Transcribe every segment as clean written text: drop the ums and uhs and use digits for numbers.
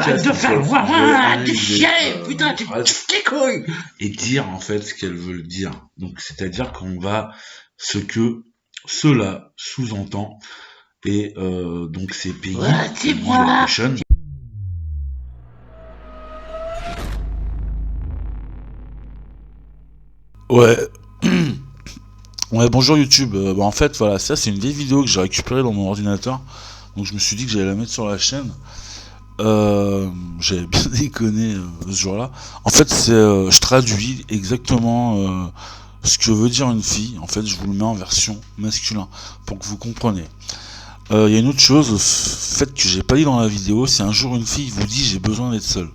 podcast de en faire fait, je vais de analyser chier, putain, tu me phrases casses les couilles. et dire en fait ce qu'elles veulent dire. Donc c'est-à-dire qu'on va ce que cela sous-entend et donc c'est Peggy Ouais, qui dit dis-moi. Ocean. Ouais. Ouais, bonjour YouTube. En fait, voilà, ça c'est une vieille vidéo que j'ai récupérée dans mon ordinateur. Donc je me suis dit que j'allais la mettre sur la chaîne. J'avais bien déconné ce jour-là. En fait, je traduis exactement ce que veut dire une fille. En fait, je vous le mets en version masculin pour que vous compreniez. Il y a une autre chose, fait que j'ai pas dit dans la vidéo, c'est un jour une fille vous dit j'ai besoin d'être seule.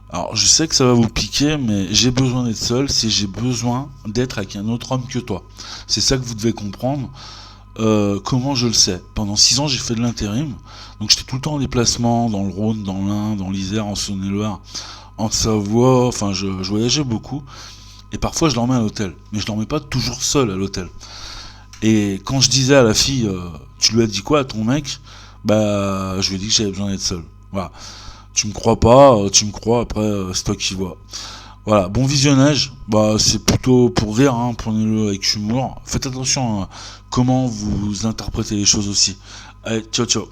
Alors je sais que ça va vous piquer, mais j'ai besoin d'être seul, c'est j'ai besoin d'être avec un autre homme que toi. C'est ça que vous devez comprendre. Comment je le sais? Pendant 6 ans j'ai fait de l'intérim, donc j'étais tout le temps en déplacement, dans le Rhône, dans l'Ain, dans l'Isère, en Saône-et-Loire, en Savoie, enfin je voyageais beaucoup, et parfois je dormais à l'hôtel, mais je dormais pas toujours seul à l'hôtel. Et quand je disais à la fille, tu lui as dit quoi à ton mec? Bah je lui ai dit que j'avais besoin d'être seul. Voilà. Tu me crois pas, tu me crois, après c'est toi qui vois. Voilà, bon visionnage, bah c'est plutôt pour rire, hein, prenez-le avec humour. Faites attention à comment vous interprétez les choses aussi. Allez, ciao ciao.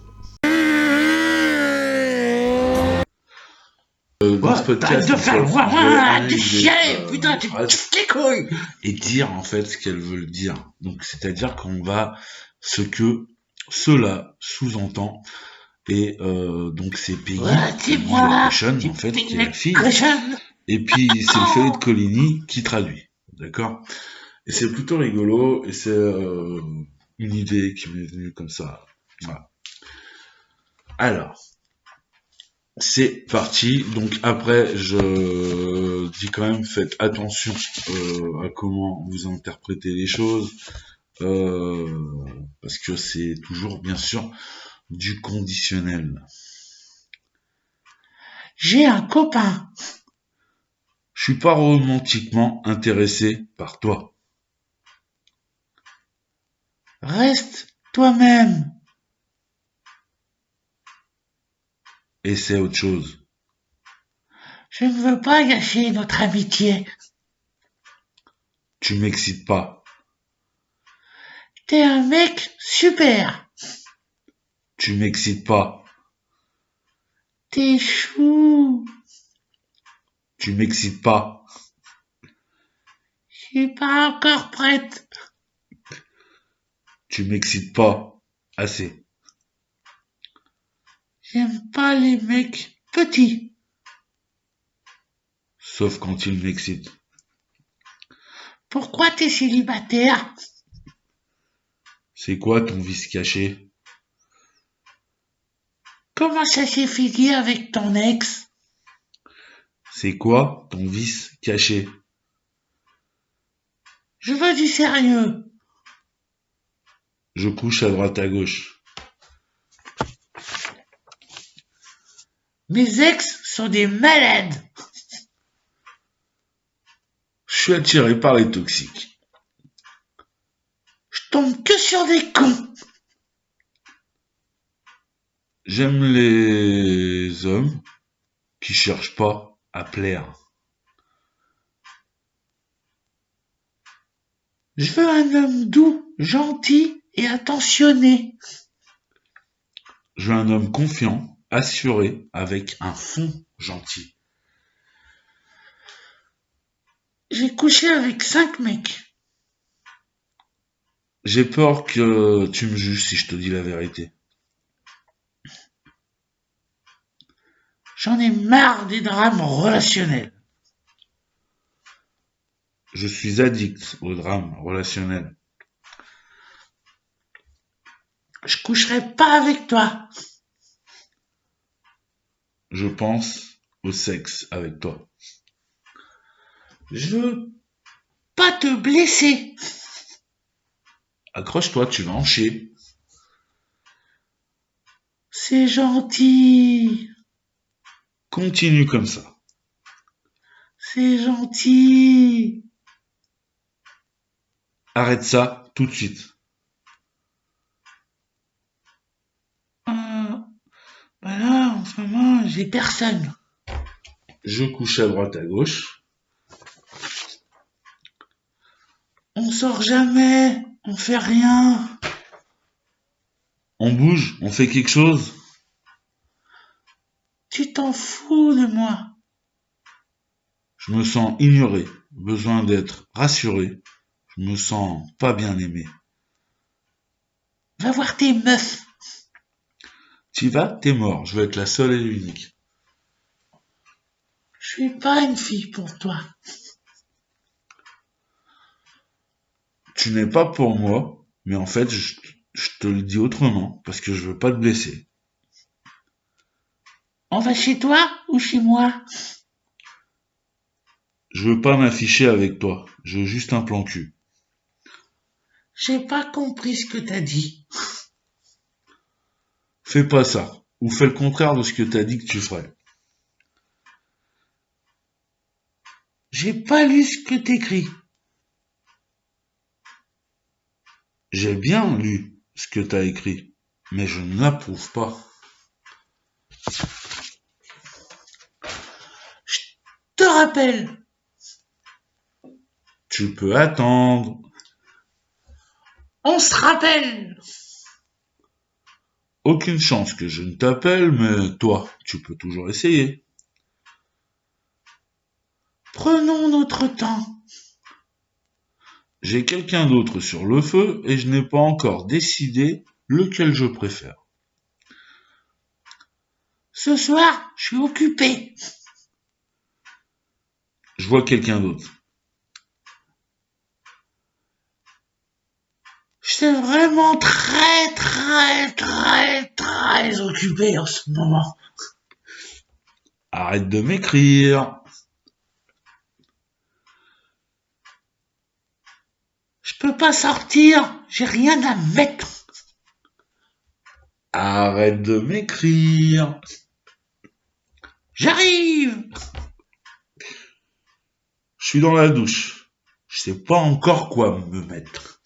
Dans ce podcast De en faire fait, je vais de analyser chier, putain, tu me phrases casses les couilles. et dire en fait ce qu'elles veulent dire. Donc c'est-à-dire qu'on va ce que cela sous-entend et donc c'est Peggy Ouais, qui dit dis-moi. Ocean Tu en fait qui est la me fille cochonne. et puis c'est le feuillet de Coligny qui traduit, d'accord? Et c'est plutôt rigolo et c'est une idée qui m'est venue comme ça. Voilà. Alors, c'est parti. Donc après, je dis quand même, faites attention à comment vous interprétez les choses, parce que c'est toujours, bien sûr, du conditionnel. J'ai un copain. Je suis pas romantiquement intéressé par toi. Reste toi-même. Et c'est autre chose. Je ne veux pas gâcher notre amitié. Tu m'excites pas. T'es un mec super. Tu m'excites pas. T'es chou. Tu m'excites pas. Je suis pas encore prête. Tu m'excites pas. Assez. J'aime pas les mecs petits. Sauf quand ils m'excitent. Pourquoi t'es célibataire? C'est quoi ton vice caché? Comment ça s'est fini avec ton ex? C'est quoi ton vice caché? Je veux du sérieux. Je couche à droite à gauche. Mes ex sont des malades. Je suis attiré par les toxiques. Je tombe que sur des cons. J'aime les hommes qui cherchent pas à plaire. Je veux un homme doux, gentil et attentionné. Je veux un homme confiant, assuré, avec un fond gentil. J'ai couché avec 5 mecs. J'ai peur que tu me juges si je te dis la vérité. J'en ai marre des drames relationnels. Je suis addict au drame relationnel. Je coucherai pas avec toi. Je pense au sexe avec toi. Je veux pas te blesser. Accroche-toi, tu vas en chier. C'est gentil. Continue comme ça. C'est gentil. Arrête ça tout de suite. Euh, Bah là, en ce moment, j'ai personne. Je couche à droite à gauche. On sort jamais, on fait rien. On bouge, on fait quelque chose. Tu t'en fous de moi. Je me sens ignoré, besoin d'être rassuré. Je me sens pas bien aimé. Va voir tes meufs. T'y vas, t'es mort. Je veux être la seule et l'unique. Je suis pas une fille pour toi. Tu n'es pas pour moi, mais en fait, je te le dis autrement, parce que je veux pas te blesser. On va chez toi ou chez moi? Je veux pas m'afficher avec toi. Je veux juste un plan cul. J'ai pas compris ce que t'as dit. Fais pas ça. Ou fais le contraire de ce que t'as dit que tu ferais. J'ai pas lu ce que t'écris. J'ai bien lu ce que t'as écrit, mais je ne l'approuve pas. Te rappelle. Tu peux attendre. On se rappelle. Aucune chance que je ne t'appelle, mais toi, tu peux toujours essayer. Prenons notre temps. J'ai quelqu'un d'autre sur le feu et je n'ai pas encore décidé lequel je préfère. Ce soir, je suis occupé. Je vois quelqu'un d'autre. J'étais vraiment très occupé en ce moment. Arrête de m'écrire. Je peux pas sortir, j'ai rien à mettre. Arrête de m'écrire. J'arrive. Je suis dans la douche. Je sais pas encore quoi me mettre.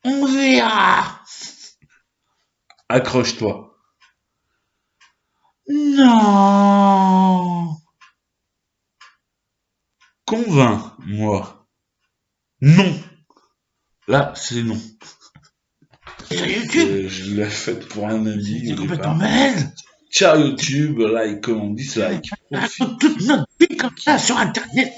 On verra. Accroche-toi. Non. Convainc-moi. Non. Là, c'est non. Sur YouTube, Je l'ai faite pour un ami c'est au complètement départ. malade. Ciao YouTube, like, comment, dislike. Raconte toute notre vie comme ça sur Internet.